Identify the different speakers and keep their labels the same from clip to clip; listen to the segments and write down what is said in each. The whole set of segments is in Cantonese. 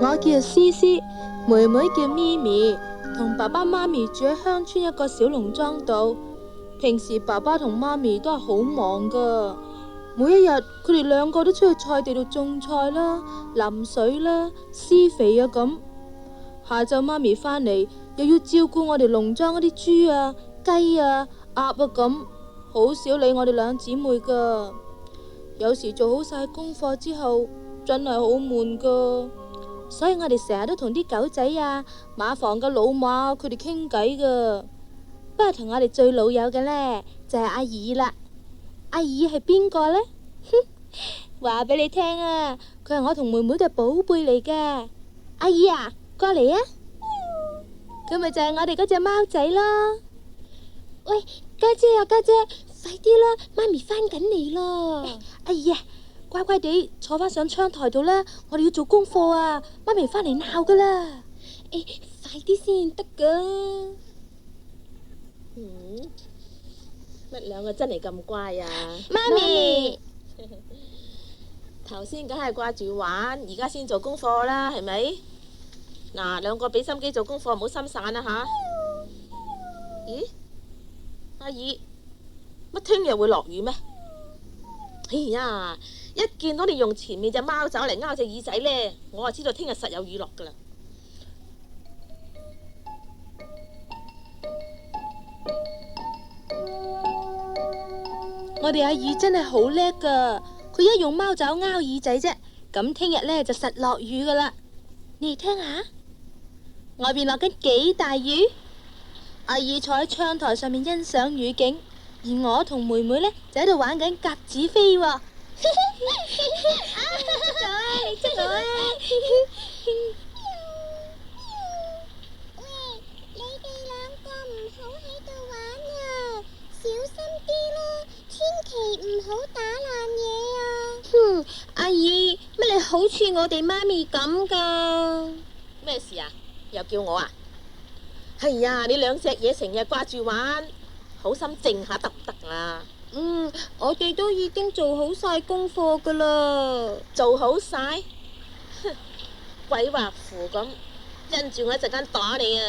Speaker 1: 我叫思思，妹妹叫咪咪，同爸爸媽咪住喺鄉村一個小農莊度。平時爸爸同媽咪都係好忙噶，每一日佢哋兩個都出去菜地度種菜啦、淋水啦、施肥啊咁。下晝媽咪返嚟又要照顧我哋農莊嗰啲豬啊、雞啊、鴨啊咁，好少理我哋兩姊妹噶。有時做好晒功課之後，真係好悶噶，所以我哋成日都同啲狗仔啊、馬房嘅老馬佢哋傾偈噶。不過同我哋最老友嘅呢，就係阿二啦。阿二係邊個呢？話俾你聽啊，佢係我同妹妹嘅寶貝嚟噶。阿二啊，過嚟啊！佢咪就係我哋嗰隻貓仔咯。喂，家姐啊，家姐，快啲啦，媽咪返緊嚟咯。阿二啊，乖乖地坐返上窗台度啦，我哋要做功課啊，媽咪返嚟鬧噶啦。快啲先得噶。
Speaker 2: 乜兩個真係咁乖啊？
Speaker 1: 媽咪，
Speaker 2: 頭先梗係掛住玩，而家先做功課啦，係咪？嗱，兩個俾心機做功課，唔好心散啊吓。咦，阿二，乜聽日會落雨咩？哎呀，一見到你用前面隻貓爪嚟勾隻耳仔呢，我就知道聽日實有雨落噶啦。
Speaker 1: 我哋阿二真係好叻噶，佢一用貓爪勾耳仔啫，咁聽日呢就實落雨噶啦。你哋聽下，外邊落緊幾大雨。阿二坐喺窗台上面欣賞雨景，而我同妹妹呢就喺度玩緊鴿子飛喎。你識我啊？
Speaker 3: 喂，你哋兩個唔好喺度玩啊！小心啲啦，千祈唔好打爛嘢啊！
Speaker 1: 阿二，乜你好似我哋媽咪咁噶？
Speaker 2: 咩事啊？又叫我啊？係呀，你兩隻嘢成日掛住玩，好心靜下得唔得啊？
Speaker 1: 我哋都已經做好晒功課噶啦。
Speaker 2: 做好晒？鬼畫符咁，因住我一陣間打你啊！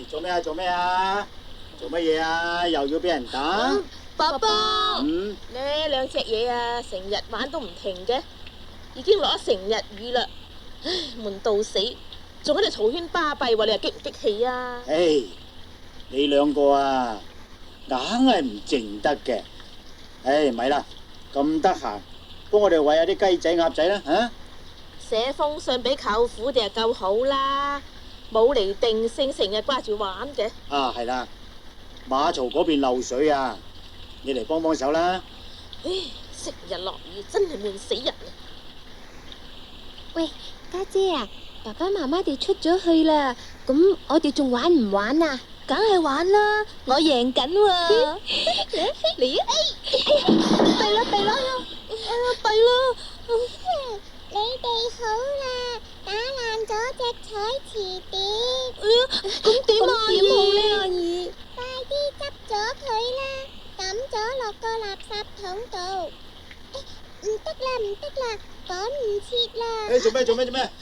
Speaker 4: 做咩啊？做咩啊？做乜嘢啊？又要俾人打？
Speaker 1: 爸爸，
Speaker 2: 呢兩隻嘢啊，成日玩都唔停嘅，已經落咗成日雨啦，唉，悶到死，仲喺度嘈喧巴閉喎，你話激唔激氣啊？
Speaker 4: 你兩個啊，硬係唔靜得嘅。咪啦，咁得閒，幫我哋餵下啲雞仔鴨仔啦，吓！
Speaker 2: 寫封信俾舅父哋就夠好啦，冇嚟定性，成日掛住玩嘅。
Speaker 4: 係啦，馬槽嗰邊漏水啊，你嚟幫幫手啦。
Speaker 2: 成日落雨真係悶死人啊！
Speaker 1: 喂，家姐啊，爸爸媽媽哋出咗去啦，咁我哋仲玩唔玩啊？梗係玩啦，我贏緊喎！嚟啊！弊啦弊啦，弊啦！
Speaker 3: 你哋好啦，打爛咗隻彩瓷碟。
Speaker 1: 咁點啊？點好呢？阿二，
Speaker 3: 快啲執咗佢啦，抌咗落個垃圾桶度。唔得啦，唔得啦，趕唔切啦！
Speaker 4: 做咩？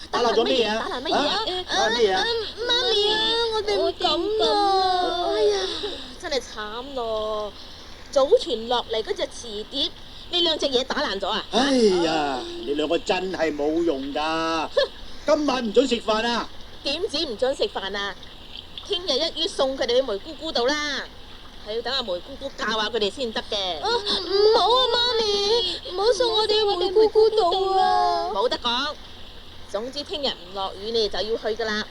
Speaker 4: 打爛咗咩嘢啊？
Speaker 2: 打爛乜嘢啊？
Speaker 4: 打咩嘢啊？
Speaker 1: 媽咪啊，我哋唔敢啊！
Speaker 2: 哎呀，真係慘咯！祖傳落嚟嗰隻瓷碟，呢兩隻嘢打爛咗啊！
Speaker 4: 哎呀，你兩個真係冇用噶！今晚唔准食飯啊！
Speaker 2: 點止唔准食飯啊？聽日一於送佢哋去梅姑姑度啦，係要等阿梅姑姑教下佢哋先得嘅。
Speaker 1: 唔好啊，媽咪，唔好送我哋去梅姑姑度啊！
Speaker 2: 冇得講，總之聽日唔落雨，你哋就要去噶啦。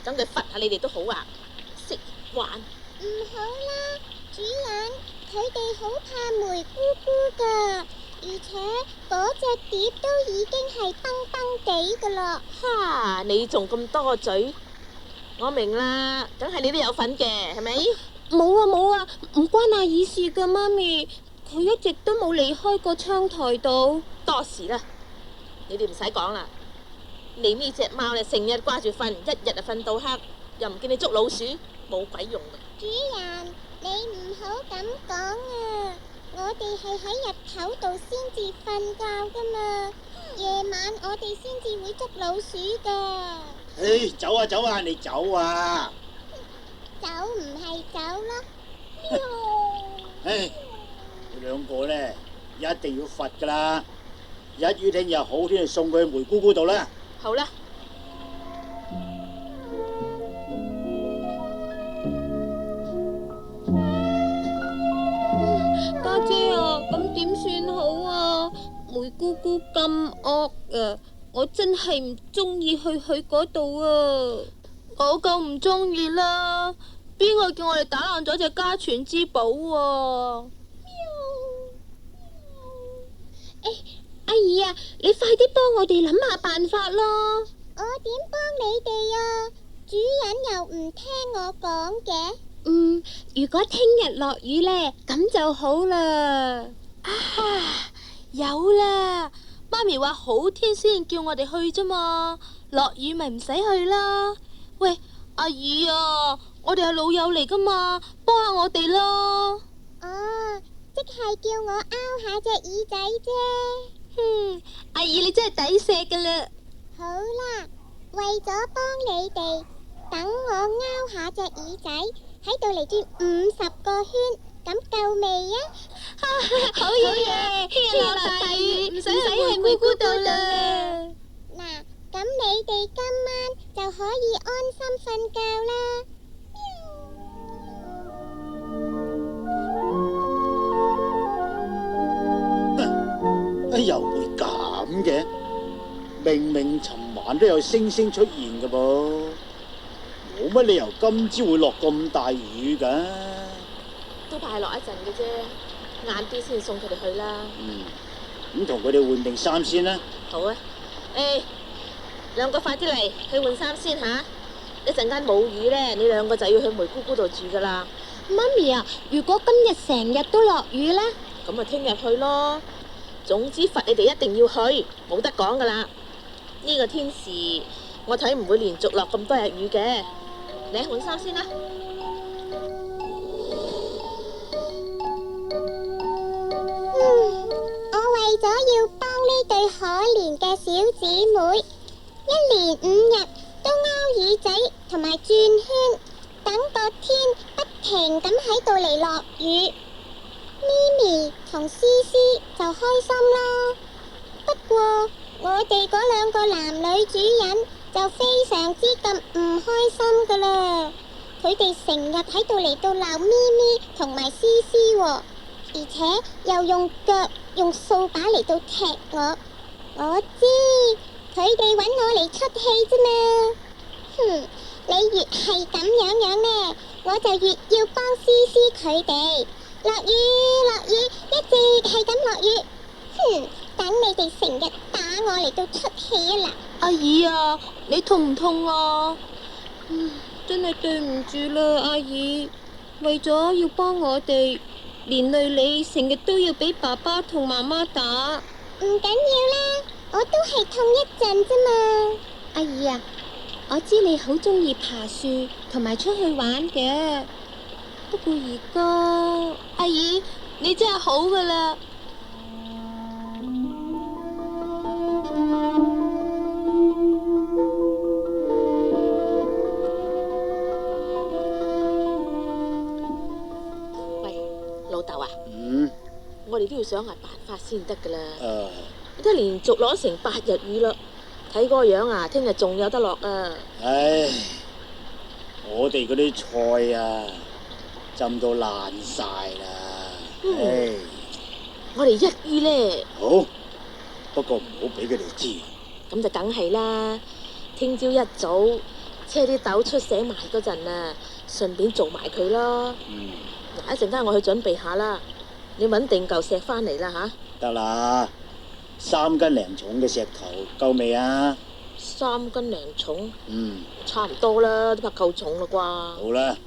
Speaker 2: 等佢罰下你哋都好啊，識玩。
Speaker 3: 唔好啦，主人，佢哋好怕梅姑姑噶，而且嗰隻碟都已經係崩崩地噶啦。
Speaker 2: 哈！你仲咁多嘴，我明啦，梗係你都有份嘅，係咪？
Speaker 1: 冇啊，唔關阿二事噶，媽咪，佢一直都冇離開過窗台度。
Speaker 2: 多事啦，你哋唔使講啦。你呢隻貓咧，成日掛住瞓，一日就瞓到黑，又唔見你捉老鼠，冇鬼用嘅。
Speaker 3: 主人，你唔好咁講啊！我哋係喺日頭度先至瞓覺噶嘛。夜晚我哋先至會捉老鼠噶。
Speaker 4: 唉，走啊走啊，你走啊！
Speaker 3: 走唔係走咯。
Speaker 4: 唉，你兩個呢，一定要罰噶啦！一於聽日好天就送佢去梅姑姑度啦。
Speaker 2: 好啦，
Speaker 1: 家姐啊，咁點算好啊？梅姑姑咁惡啊，我真係唔中意去嗰度啊！我夠唔中意啦！邊個叫我哋打爛咗隻家傳之寶啊？阿姨啊，你快啲幫我哋諗下辦法咯！
Speaker 3: 我點幫你哋啊？主人又唔聽我講嘅。
Speaker 1: 如果聽日落雨呢，咁就好啦。啊，有啦！媽咪話好天先叫我哋去啫嘛，落雨咪唔使去啦。喂，阿姨啊，我哋係老友嚟噶嘛，幫下我哋咯。
Speaker 3: 哦，即係叫我拗下隻耳仔啫。
Speaker 1: 阿姨你真係抵錫噶啦。
Speaker 3: 好啦，為咗幫你哋，等我拗下隻耳仔，喺度嚟轉50個圈，咁夠未啊？
Speaker 1: 好嘢！聽日落大雨，唔使去姑姑度啦。
Speaker 3: 嗱，咁你哋今晚就可以安心瞓覺啦。
Speaker 4: 又會咁嘅？明明尋晚都有星星出現㗎噃，冇乜理由今朝會落咁大雨㗎。
Speaker 2: 都怕係落一陣嘅啫，晏啲先送佢哋去啦。
Speaker 4: 咁同佢哋換定衫先啦。
Speaker 2: 好啊，兩個快啲嚟去換衫先吓，一陣間冇雨呢，你兩個就要去梅姑姑度住噶啦。
Speaker 1: 媽咪啊，如果今日成日都落雨呢？
Speaker 2: 咁咪聽日去咯。總之罰你哋一定要去，冇得講噶啦。呢個天時，我睇唔會連續落咁多日雨嘅。你換衫先啦。
Speaker 3: 我為咗要幫呢對可憐嘅小姊妹，一連5日都拗耳仔同埋轉圈，等個天不停咁喺度嚟落雨。咪咪同思思就開心啦。不過我哋嗰兩個男女主人就非常之咁唔開心噶啦。佢哋成日喺度嚟到鬧咪咪同埋思思喎，而且又用腳用掃把嚟到踢我。我知佢哋揾我嚟出氣啫嘛。你越係咁樣呢，我就越要幫思思佢哋。落雨落雨，一直係咁落雨。等你哋成日打我嚟到出氣啊嗱！
Speaker 1: 阿姨啊，你痛唔痛啊？真係對唔住啦，阿姨。為咗要幫我哋，連累你成日都要俾爸爸同媽媽打。
Speaker 3: 唔緊要啦，我都係痛一陣啫嘛。
Speaker 1: 阿姨啊，我知你好中意爬樹同埋出去玩嘅，不過而家阿姨你真係好噶啦。
Speaker 2: 老豆啊，我哋都要想下辦法先得噶啦。你睇連續攞成8日雨啦，睇嗰個樣啊，聽日仲有得落啊！
Speaker 4: 唉，我哋嗰啲菜啊，浸到爛晒啦。唉，
Speaker 2: 我哋一於呢，
Speaker 4: 好，不過唔好俾佢哋知。
Speaker 2: 咁就梗係啦。聽朝一早車啲豆出醒埋嗰陣啊，順便做埋佢咯。嗱，一陣間我去準備下啦，你揾定嚿石返嚟啦吓。
Speaker 4: 得啦，3斤零重嘅石頭夠未啊
Speaker 2: ？3斤零重，差唔多啦，都怕夠重啦啩。
Speaker 4: 好啦。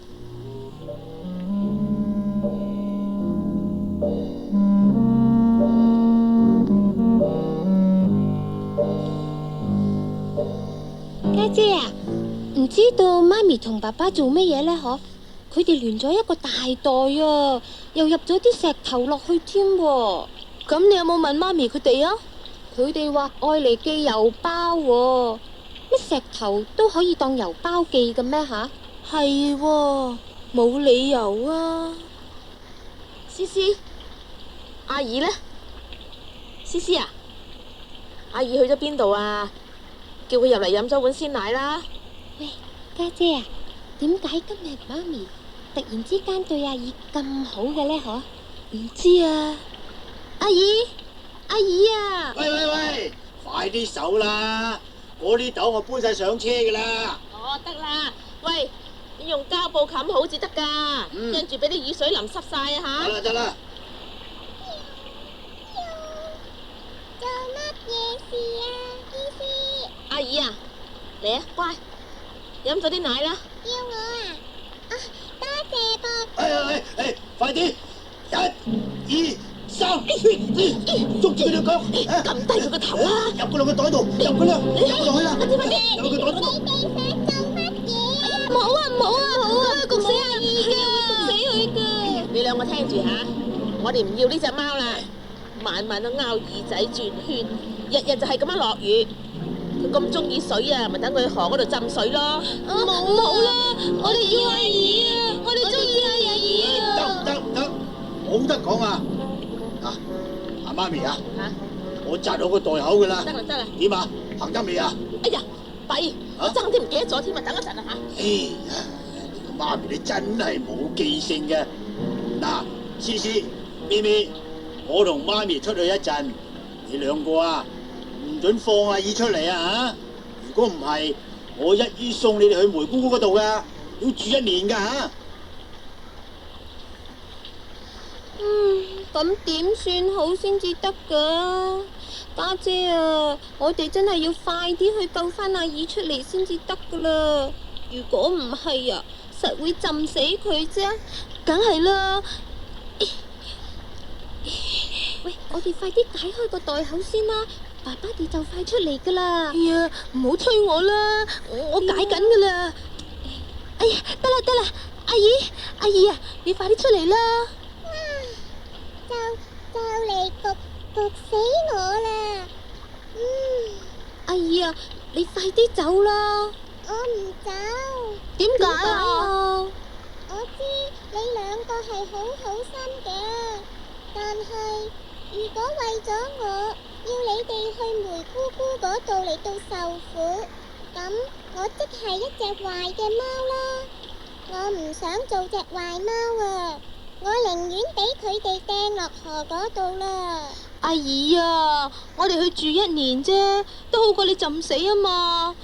Speaker 1: 家姐啊，唔知道媽咪同爸爸做乜嘢呢？嗬，佢哋連咗一個大袋啊，又入咗啲石頭落去添喎。咁你有冇問媽咪佢哋啊？
Speaker 3: 佢哋話愛嚟寄郵包喎，乜石頭都可以當郵包寄嘅咩吓？
Speaker 1: 係喎，冇理由啊！
Speaker 2: 思思，阿姨呢？思思啊，阿姨去咗邊度啊？叫佢入嚟飲咗碗鮮奶啦。
Speaker 3: 喂，家姐啊，點解今日媽咪突然之間對阿姨咁好嘅呢？嗬？
Speaker 1: 唔知啊。
Speaker 3: 阿姨，阿姨啊！
Speaker 4: 喂喂喂，快啲手啦！我啲豆我搬晒上車噶啦。
Speaker 2: 哦，得啦。喂，你用膠布冚好至得噶，跟住俾啲雨水淋濕晒啊吓！
Speaker 4: 得啦得啦。
Speaker 3: 做乜嘢事啊，思思？
Speaker 2: 阿姨啊，嚟啊，乖，飲咗啲奶啦。
Speaker 3: 要我啊？啊，多謝噃。
Speaker 4: 哎，快啲！一、二、三，捉住佢條腳，
Speaker 2: 撳低佢個頭啦！
Speaker 4: 入個落個袋度，入佢啦，入佢落去啦，入個袋度。
Speaker 3: 你哋想做乜嘢啊？
Speaker 2: 冇啊，焗死阿姨嘅，焗死佢噶！你兩個聽住吓，我哋唔要呢隻貓啦，晚晚都拗耳仔轉圈，日日就係咁樣落雨。佢咁中意水啊，咪等佢去河嗰度浸水咯。冇啦，我哋要阿姨啊，我哋中意阿姨啊！
Speaker 4: 得，冇得講啊！啊，阿媽咪啊，我紮好個袋口噶啦。
Speaker 2: 得啦。
Speaker 4: 點啊？行得未啊？
Speaker 2: 哎呀，弊！我爭啲唔記得咗添啊！等一陣啊吓。
Speaker 4: 哎呀，你個媽咪你真係冇記性嘅。嗱，思思、咪咪，我同媽咪出去一陣，你兩個啊，唔准放阿姨出嚟啊嚇！如果唔係，我一於送你哋去梅姑姑嗰度噶，要住1年噶嚇。
Speaker 3: 咁點算好先至得噶？家姐啊，我哋真係要快啲去救翻阿姨出嚟先至得噶啦！如果唔係啊，實會浸死佢啫。
Speaker 1: 梗係啦。
Speaker 3: 喂，我哋快啲解開個袋口先啦，爸爸哋就快出嚟噶啦。
Speaker 1: 哎呀，唔好催我啦，我解緊噶啦。哎呀，得啦，阿姨啊，你快啲出嚟啦！
Speaker 3: 就嚟焗死我啦！阿姨啊，你快啲走啦！我唔走。
Speaker 1: 點解啊？
Speaker 3: 我知你兩個係好心嘅，但係如果為咗我要你哋去梅姑姑嗰度嚟到受苦，咁我即係一隻壞嘅貓啦！我唔想做隻壞貓啊！我寧願俾佢哋掟落河嗰度啦。
Speaker 1: 阿姨啊，我哋去住1年啫，都好過你浸死啊嘛。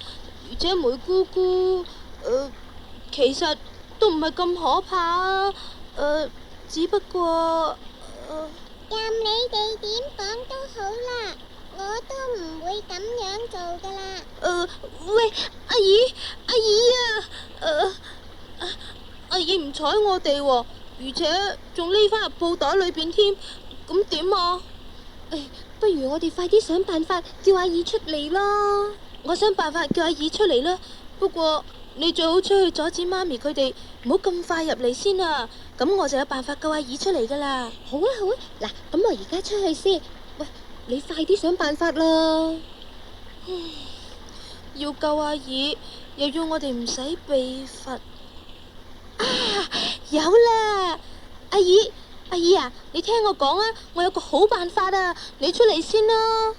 Speaker 1: 而且梅姑姑，其實都唔係咁可怕啊。只不過，
Speaker 3: 任你哋點講都好啦，我都唔會咁樣做噶啦。
Speaker 1: 喂，阿姨啊，阿姨唔睬我哋喎。而且仲匿翻入布袋裏邊添，咁點啊？
Speaker 3: 不如我哋快啲想辦法叫阿姨出嚟啦！
Speaker 1: 我想辦法叫阿姨出嚟啦。不過你最好出去阻止媽咪佢哋唔好咁快入嚟先啊！咁我就有辦法救阿姨出嚟噶啦。
Speaker 3: 好啊，嗱，咁我而家出去先。喂，你快啲想辦法啦！
Speaker 1: 要救阿姨，又要我哋唔使被罰。啊，有啦！阿姨啊，你聽我講啊，我有個好辦法啊，你出嚟先啦。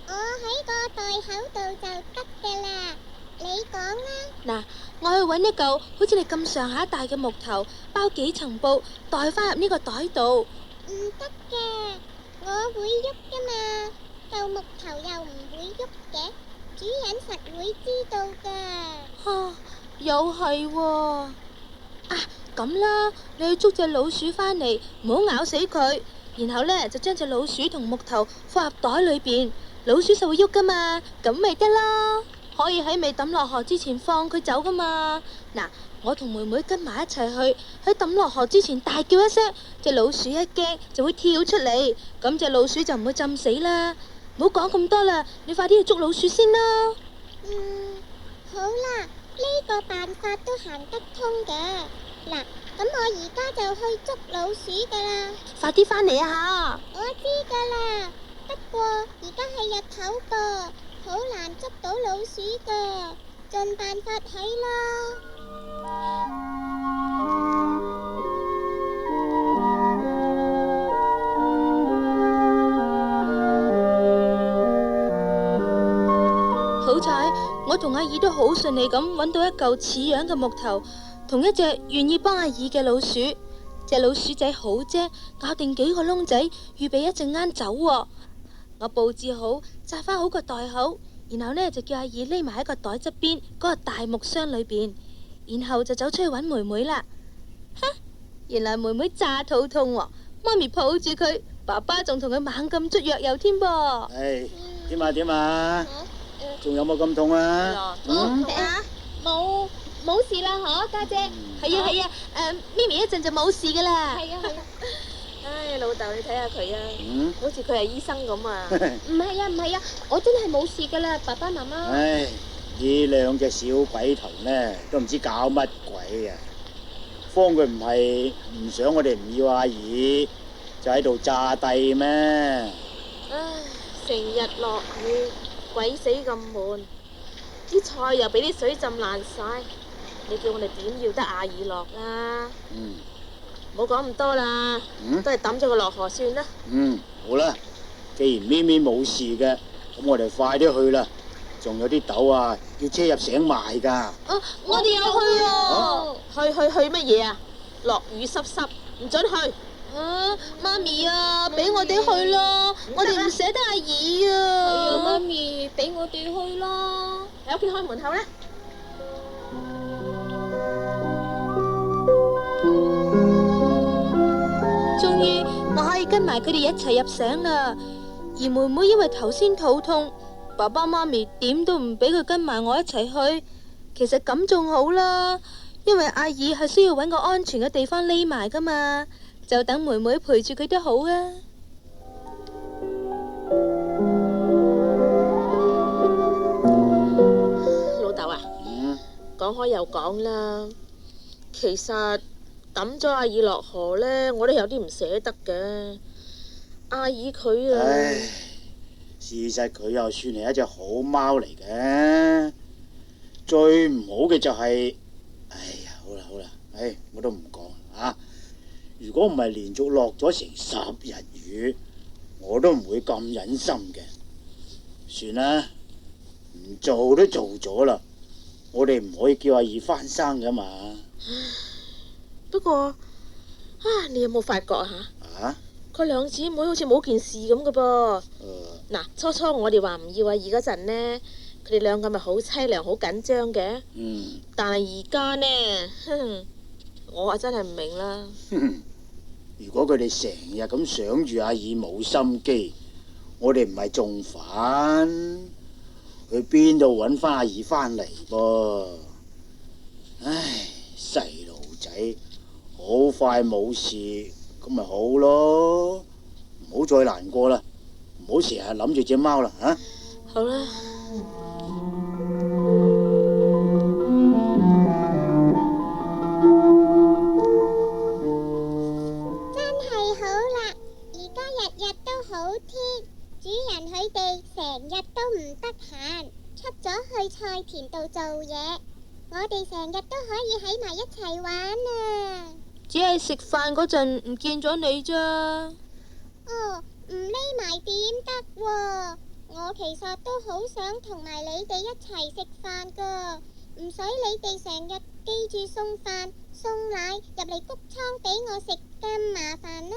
Speaker 3: 我喺個袋口度就得噶啦，你講啦。
Speaker 1: 嗱，我去搵一嚿好似你咁上下大嘅木頭，包幾層布，袋翻入呢個袋度。
Speaker 3: 唔得嘅，我會喐噶嘛，嚿木頭又唔會喐嘅，主人實會知道噶。
Speaker 1: 又係喎。咁啦，你去捉隻老鼠返嚟，唔好咬死佢，然後呢，就將隻老鼠同木頭放入袋裏邊，老鼠就會喐噶嘛，咁咪得啦。可以喺未抌落河之前放佢走噶嘛。嗱，我同妹妹跟埋一齊去，喺抌落河之前大叫一聲，隻老鼠一驚就會跳出嚟，咁隻老鼠就唔會浸死啦。唔好講咁多啦，你快啲去捉老鼠先啦。
Speaker 3: 好啦，呢個辦法都行得通嘅。嗱，咁我而家就去捉老鼠噶啦。
Speaker 1: 快啲返嚟啊吓！
Speaker 3: 我知噶啦，不過而家係日頭噃，好難捉到老鼠㗎，盡辦法睇啦。
Speaker 1: 好彩，我同阿姨都好順利咁揾到一嚿似樣嘅木頭，同一隻願意幫阿姨嘅老鼠。隻老鼠仔好精，搞定幾個窿仔，預備一陣間走喎。我佈置好，紮翻好個袋口，然後呢就叫阿姨匿埋喺個袋側邊嗰個大木箱裏邊，然後就走出去揾妹妹啦。原來妹妹詐肚痛喎，媽咪抱住佢，爸爸仲同佢猛咁捽藥油添噃。
Speaker 4: 唉，點啊？仲有冇咁痛啊？
Speaker 3: 冇事啦，嗬，家姐。
Speaker 1: 係啊，咪咪一陣就冇事噶啦。
Speaker 3: 係啊。
Speaker 2: 唉，老豆你睇下佢啊，好似佢係醫生咁啊。
Speaker 3: 唔係啊，我真係冇事噶啦，爸爸媽媽。
Speaker 4: 唉，呢兩隻小鬼頭呢，都唔知搞乜鬼啊！方佢唔係唔想我哋唔要阿姨，就喺度炸帝咩？
Speaker 2: 唉，成日落雨，鬼死咁悶，啲菜又俾啲水浸爛晒，你叫我哋點要得阿姨落啊？唔好講咁多啦，都係抌咗佢落河算啦。
Speaker 4: 好啦，既然咪咪冇事嘅，咁我哋快啲去啦。仲有啲豆啊，要車入城賣噶。
Speaker 1: 我哋有去啊！
Speaker 2: 去乜嘢啊？落雨濕濕，唔准去。
Speaker 1: 媽咪啊，俾我哋去啦！我哋唔捨得阿姨啊！
Speaker 3: 媽咪，俾我哋去啦！
Speaker 2: 喺屋企開門口啦。
Speaker 1: 終於我可以跟埋佢哋一齊入城啦。而妹妹因為頭先肚痛，爸爸媽咪點都唔俾佢跟埋我一齊去。其實咁仲好啦，因為阿姨係需要揾個安全嘅地方匿埋噶嘛，就等妹妹陪住佢都好啊。
Speaker 2: 老豆啊，講開又講啦，其實抌咗阿姨落河呢，我都有啲唔捨得嘅。阿姨佢啊，
Speaker 4: 唉，事實佢又算係一隻好貓嚟嘅，最唔好嘅就係，哎呀，好啦，我都唔講啊。如果唔係連續落咗成10日雨，我都唔會咁忍心嘅。算啦，唔做都做咗啦，我哋唔可以叫阿姨翻生噶嘛。
Speaker 2: 不過你有冇發覺佢兩姊妹好似冇件事咁嘅噃。嗱，初我哋話唔要阿姨嗰陣呢，佢哋兩個咪好凄涼、好緊張嘅。但係而家呢，我話真係唔明啦。
Speaker 4: 如果佢哋成日咁想住阿姨冇心機，我哋唔係仲煩，去邊度揾翻阿姨翻嚟噃？唉，細路仔好快冇事，咁咪好咯，唔好再難過啦，唔好成日諗住隻貓啦嚇。
Speaker 2: 好啦。
Speaker 3: 主人佢哋成日都唔得閒，出咗去菜田度做嘢，我哋成日都可以喺埋一齊玩啊！
Speaker 1: 只係食飯嗰陣唔見咗你咋？
Speaker 3: 唔匿埋點得喎？我其實都好想同埋你哋一齊食飯噶，唔使你哋成日記住送飯送奶入嚟谷倉俾我食咁麻煩啦。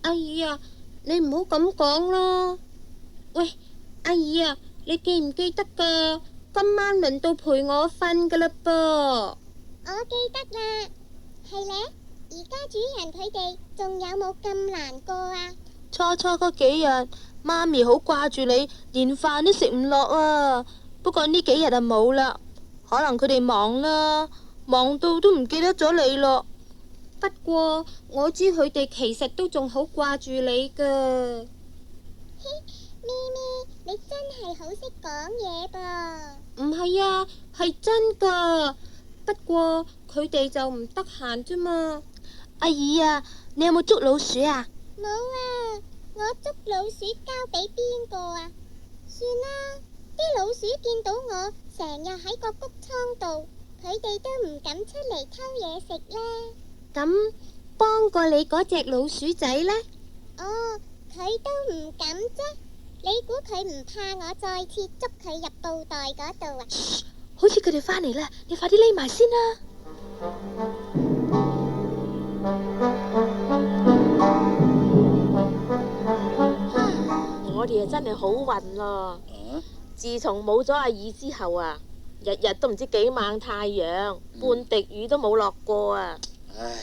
Speaker 5: 阿姨啊，你唔好咁講咯。喂，阿姨啊，你記唔記得噶？今晚輪到陪我瞓噶啦噃。
Speaker 3: 我記得啦，係呢？而家主人佢哋仲有冇咁難過啊？
Speaker 1: 初嗰幾日，媽咪好掛住你，連飯都食唔落啊。不過呢幾日就冇啦，可能佢哋忙啦，忙到都唔記得咗你咯。
Speaker 5: 不過我知佢哋其實都仲好掛住你噶。
Speaker 3: 咪咪，你真係好識講嘢噃。
Speaker 5: 唔係啊，係真噶。不過佢哋就唔得閒啫嘛。
Speaker 1: 阿姨啊，你有冇捉老鼠啊？
Speaker 3: 冇啊，我捉老鼠交俾邊個啊？算啦，啲老鼠見到我成日喺個谷倉度，佢哋都唔敢出嚟偷嘢食啦。
Speaker 5: 咁幫過你嗰隻老鼠仔呢？
Speaker 3: 哦，佢都唔敢啫。你估佢唔怕我再次捉佢入布袋嗰度啊？
Speaker 1: 好似佢哋返嚟啦，你快啲匿埋先啦。
Speaker 2: 我哋啊真係好運咯！自從冇咗阿二之後啊，日日都唔知幾猛太陽，半滴雨都冇落過啊！
Speaker 4: 唉，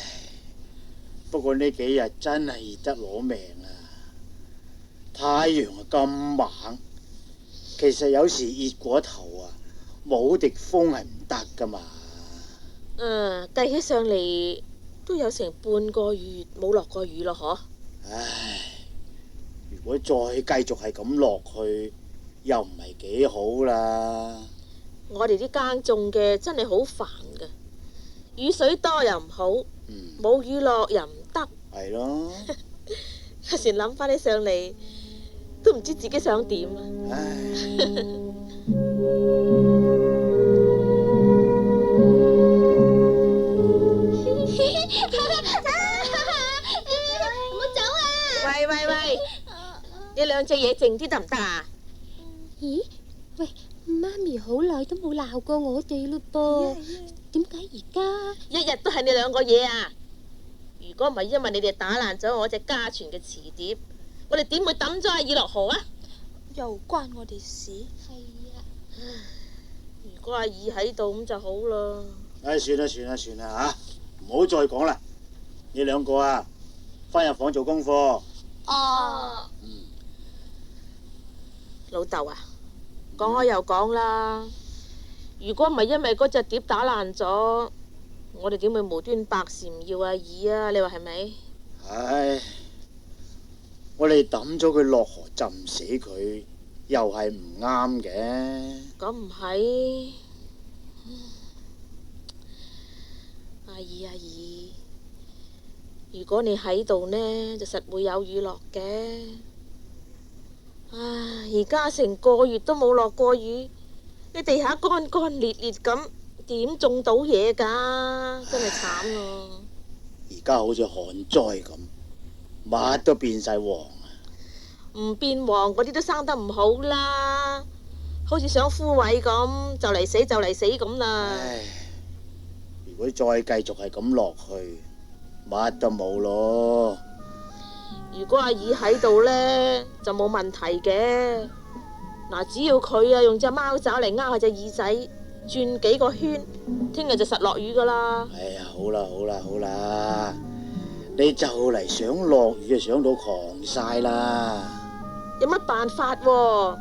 Speaker 4: 不過呢幾日真係熱得攞命啊！太陽啊咁猛，其實有時熱過頭啊，冇滴風係唔得噶嘛。
Speaker 2: 計起上嚟都有成半個月冇落過雨咯，嗬！
Speaker 4: 唉，如果再繼續係咁落去，又唔係幾好啦。
Speaker 2: 我哋啲耕種嘅真係好煩噶，雨水多又唔好，冇雨落又唔得。
Speaker 4: 係咯。
Speaker 2: 有時諗翻起上嚟，都唔知自己想點啊！
Speaker 3: 唔好走啊！
Speaker 2: 喂，你兩隻嘢靜啲得唔得啊？
Speaker 5: 咦？喂，媽咪好耐都冇鬧過我哋嘞噃，點解而家
Speaker 2: 一日都係你兩個嘢啊！如果唔係因為你哋打爛咗我隻家傳嘅瓷碟，我哋點會抌咗阿二落河啊？
Speaker 1: 又關我哋事？
Speaker 5: 係啊？
Speaker 2: 如果阿二喺度咁就好啦。
Speaker 4: 唉，算啦吓，唔好再講啦。你兩個啊，翻入房做功課。
Speaker 1: 哦。
Speaker 2: 老豆啊，講開又講啦。如果唔係因為嗰隻碟打爛咗，我哋點會無端白事唔要阿二啊？你話係咪？
Speaker 4: 唉，我哋抌咗佢落河浸死佢，又係唔啱嘅。
Speaker 2: 咁唔係，阿二，如果你喺度呢，就實會有雨落嘅。唉，而家成個月都冇落過雨，你地下乾乾裂裂咁，點種到嘢㗎？真係慘咯！
Speaker 4: 而家好似旱災咁，乜都變晒黃啊！
Speaker 2: 唔變黃嗰啲都生得唔好啦，好似想枯萎咁，就嚟死咁啦。
Speaker 4: 唉，如果再繼續係咁落去，乜都冇咯。
Speaker 2: 如果阿二喺度呢，就冇問題嘅。嗱，只要佢啊用隻貓爪嚟勾下隻耳仔，轉幾個圈，聽日就實落雨噶啦。
Speaker 4: 哎呀，好啦，你就嚟想落雨就想到狂晒啦。
Speaker 2: 有乜辦法喎？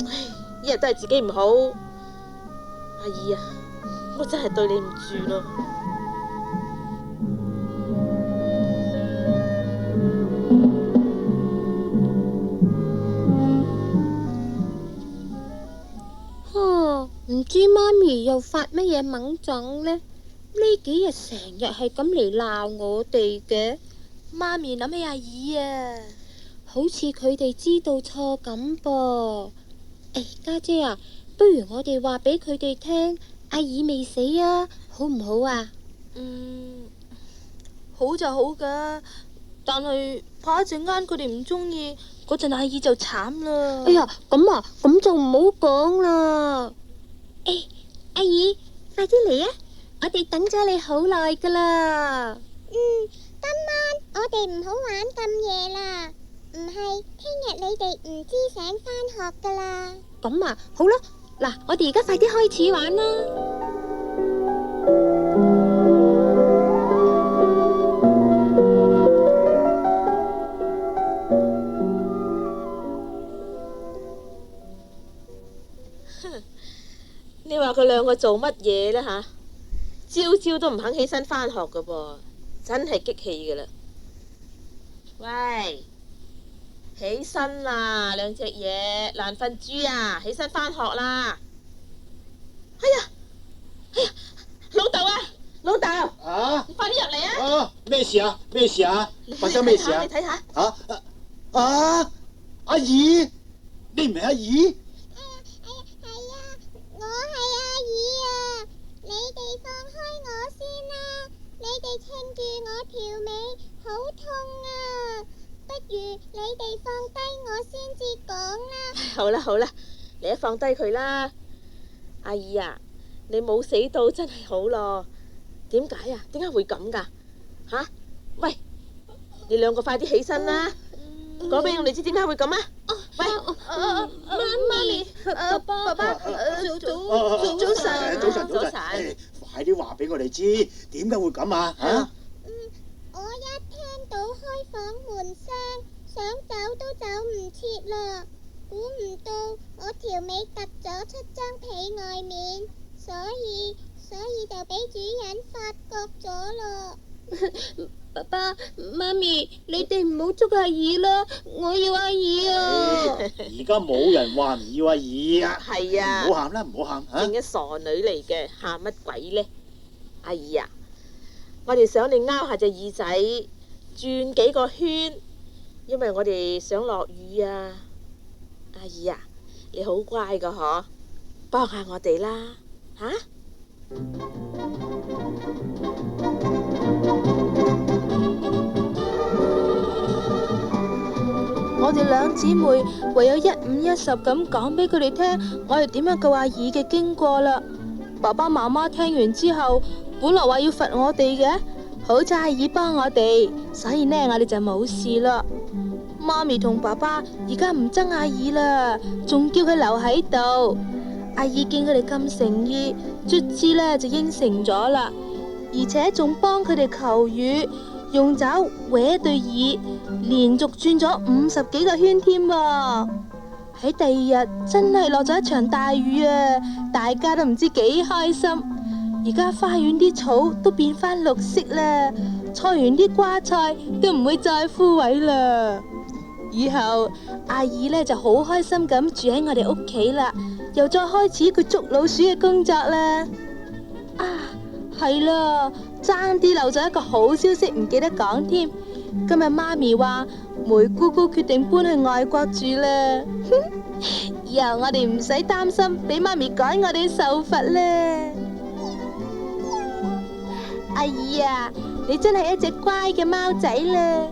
Speaker 2: 唉，一日都係自己唔好。阿二啊，我真係對你唔住咯。
Speaker 5: 唔知媽咪又發乜嘢猛狀呢？呢幾日成日係咁嚟鬧我哋嘅。
Speaker 1: 媽咪諗起阿二啊，
Speaker 5: 好似佢哋知道錯咁噃。家姐啊，不如我哋話俾佢哋聽，阿二未死啊，好唔好啊？
Speaker 1: 好就好噶，但係怕一陣間佢哋唔中意，嗰陣阿二就慘啦。
Speaker 5: 哎呀，咁啊，咁就唔好講啦。阿二，快啲嚟啊！我哋等咗你好耐噶啦。
Speaker 3: 今晚我哋唔好玩咁夜啦，唔係聽日你哋唔知醒返學噶啦。
Speaker 5: 咁啊，好啦，嗱，我哋而家快啲開始玩啦。
Speaker 2: 你話佢兩個做乜嘢呢？吓？朝朝都唔肯起身返學噶噃，真係激氣噶啦！喂，起身啦，兩隻嘢爛瞓豬啊，起身返學啦！哎呀，老豆，
Speaker 4: 啊！
Speaker 2: 你快啲入嚟啊！
Speaker 4: 咩事啊？發生咩事啊？
Speaker 2: 你睇下，
Speaker 4: 啊！啊，阿姨，你唔係阿姨？
Speaker 3: 係啊，我係阿姨啊！你哋放開我先啦，你哋稱住我條尾，好痛啊！不如你哋放低我先至講啦。
Speaker 2: 好啦好啦，你一放低佢啦。阿姨啊，你冇死到真係好咯。點解啊？點解會咁噶？吓？喂，你兩個快啲起身啦！講俾我哋知點解會咁啊！喂，
Speaker 5: 媽咪，爸爸，早晨，
Speaker 2: 早晨
Speaker 4: 快啲話俾我哋知點解會咁啊！嚇！
Speaker 3: 我一聽到開房門聲，想走都走唔切啦。估唔到我條尾突咗出張被外面，所以就俾主人發覺咗咯。
Speaker 5: 爸爸媽咪，你哋唔好捉阿姨啦，我要阿姨啊！
Speaker 4: 而家冇人話唔要阿姨啊！
Speaker 2: 係啊，
Speaker 4: 唔好喊啦，唔好喊嚇！
Speaker 2: 正嘅傻女嚟嘅，喊乜鬼呢？阿姨啊，我哋想你拗下隻耳仔，轉幾個圈，因為我哋想落雨啊！阿姨啊，你好乖噶嗬，幫下我哋啦吓！
Speaker 1: 我哋兩姊妹唯有一五一十咁講俾佢哋聽，我哋點樣救阿姨嘅經過啦。爸爸媽媽聽完之後，本來話要罰我哋嘅，好彩阿姨幫我哋，所以呢，我哋就冇事啦。媽咪同爸爸而家唔憎阿姨啦，仲叫佢留喺度。阿姨見佢哋咁誠意，卒之呢就應承咗啦，而且仲幫佢哋求雨，用爪搲對耳，連續轉咗50幾個圈添喎。喺第二日真係落咗一場大雨啊！大家都唔知幾開心。而家花園啲草都變返綠色啦，菜園啲瓜菜都唔會再枯萎啦。以後阿姨呢就好開心咁住喺我哋屋企啦，又再開始佢捉老鼠嘅工作啦。啊，係啦，爭啲漏咗一個好消息唔記得講添。今日媽咪話梅姑姑決定搬去外國住啦，以後我哋唔使擔心俾媽咪趕我哋受罰啦。阿姨啊，你真係一隻乖嘅貓仔啦。